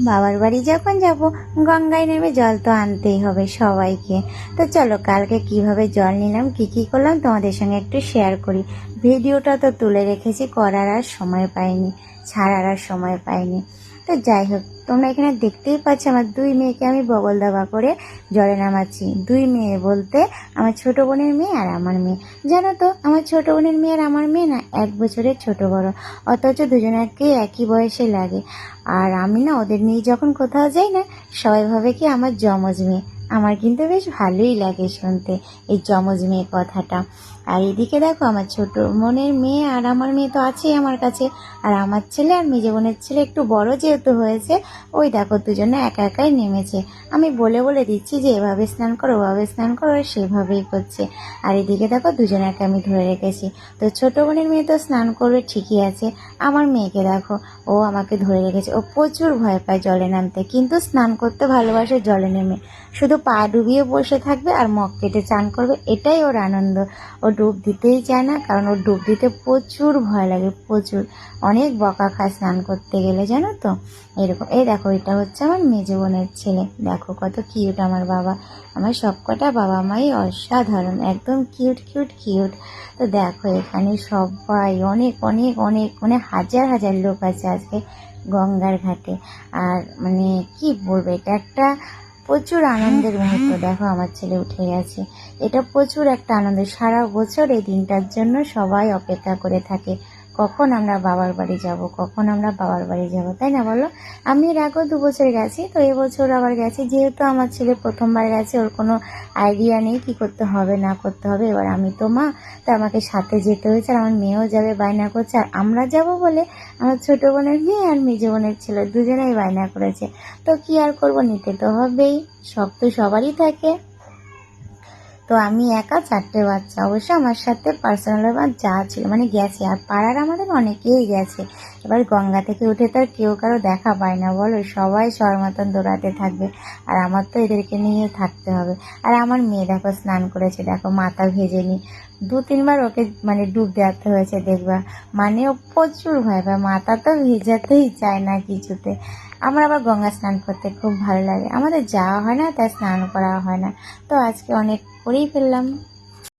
বাবার বাড়ি যখন যাব গঙ্গায় নেমে জল তো আনতেই হবে সবাইকে। তো চলো কালকে কিভাবে জল নিলাম, কি করলাম তোমাদের সঙ্গে একটু শেয়ার করি। ভিডিওটা তো তুলে রেখেছি, করার আর সময় পাইনি, ছাড়ার আর সময় পাইনি। তো যাই হোক, তোমরা এখানে দেখতেই পাচ্ছ আমার দুই মেয়েকে আমি বগল দাবা করে জলে নামাচ্ছি। দুই মেয়ে বলতে আমার ছোট বোনের মেয়ে আর আমার মেয়ে। জানো তো আমার ছোট বোনের মেয়ে আর আমার মেয়ে না 1 বছরের ছোট বড়, অথচ দুজনকে একই বয়সে লাগে। আর আমি না ওদের নিয়ে যখন কোথাও যাই না, সবাই ভাবে কি আমার যমজ মেয়ে। আমার কিন্তু বেশ ভালোই লাগে শুনতে এই যমজ মেয়ে কথাটা। আর এদিকে দেখো আমার ছোট বোনের মেয়ে আর আমার মেয়ে তো আছেই আমার কাছে, আর আমার ছেলে আর মেজে বোনের ছেলে একটু বড় যেহেতু হয়েছে, ওই দেখো দুজনে একা একাই নেমেছে। আমি বলে বলে দিচ্ছি যে এভাবে স্নান করো, ওভাবে স্নান করো, সেভাবেই করছে। আর এদিকে দেখো দুজনাকে আমি ধরে রেখেছি। তো ছোট বোনের মেয়ে তো স্নান করবে ঠিকই আছে, আমার মেয়েকে দেখো ও আমাকে ধরে রেখেছে। ও প্রচুর ভয় পায় জলে নামতে, কিন্তু স্নান করতে ভালোবাসে। জলে নেমে শুধু পা ডুবিয়ে বসে থাকবে আর মগ কেটে চান করবে, এটাই ওর আনন্দ। ও ডুব দিতেই চায় না, কারণ ওর ডুব দিতে প্রচুর ভয় লাগে, প্রচুর। অনেক বকা খায় স্নান করতে গেলে, জানো তো। এরকম এই দেখো, এটা হচ্ছে আমার মেজো বোনের ছেলে। দেখো কত কিউট আমার বাবা। আমার সবকটা বাবা মাই অসাধারণ, একদম কিউট কিউট কিউট। তো দেখো এখানে সবাই অনেক অনেক অনেক মানে হাজার হাজার লোক আছে আজকে গঙ্গার ঘাটে। আর মানে কি বলবো, এটা একটা প্রচুর আনন্দের মুহূর্ত। দেখো আমার ছেলে উঠে গেছে, এটা প্রচুর একটা আনন্দ। সারা বছর এই দিনটার জন্য সবাই অপেক্ষা করে থাকে, কখন আমরা বাবার বাড়ি যাব, কখন আমরা বাবার বাড়ি যাব, তাই না বলো। আমি এর আগেও 2 বছর গেছি, তো এবছর আবার গেছি। যেহেতু আমার ছেলে প্রথমবার গেছে, ওর কোনো আইডিয়া নেই কি করতে হবে না করতে হবে। এবার আমি তো মা, তো আমাকে সাথে যেতে হয়েছে। আর আমার মেয়েও যাবে বায়না করছে, আর আমরা যাব বলে আমার ছোট বোনের মেয়ে আর মেজো বোনের ছেলে দুজনেই বায়না করেছে। তো কি আর করবো, নিতে তো হবেই, সব তো সবারই থাকে। তো আমি একা 4টে বাচ্চা, অবশ্য আমার সাথে পার্সোনাল আমার যা ছিল মানে গেছে, আর পাড়ার আমাদের অনেকেই গেছে। এবার গঙ্গা থেকে উঠে তো আর কেউ কারো দেখা পায় না বলো, সবাই সবার মতন দৌড়াতে থাকবে, আর আমার তো এদেরকে নিয়ে থাকতে হবে। আর আমার মেয়ে দেখো স্নান করেছে, দেখো মাথা ভেজে নি, 2-3 বার ওকে মানে ডুব দেওয়াতে হয়েছে দেখবা। মানে ও প্রচুর ভয় পায়, মাথা তো ভেজাতেই চায় না কিছুতে। আমার আবার গঙ্গা স্নান করতে খুব ভালো লাগে, আমাদের যাওয়া হয় না তাই স্নান করা হয় না। তো আজকে অনেক করেই ফেললাম।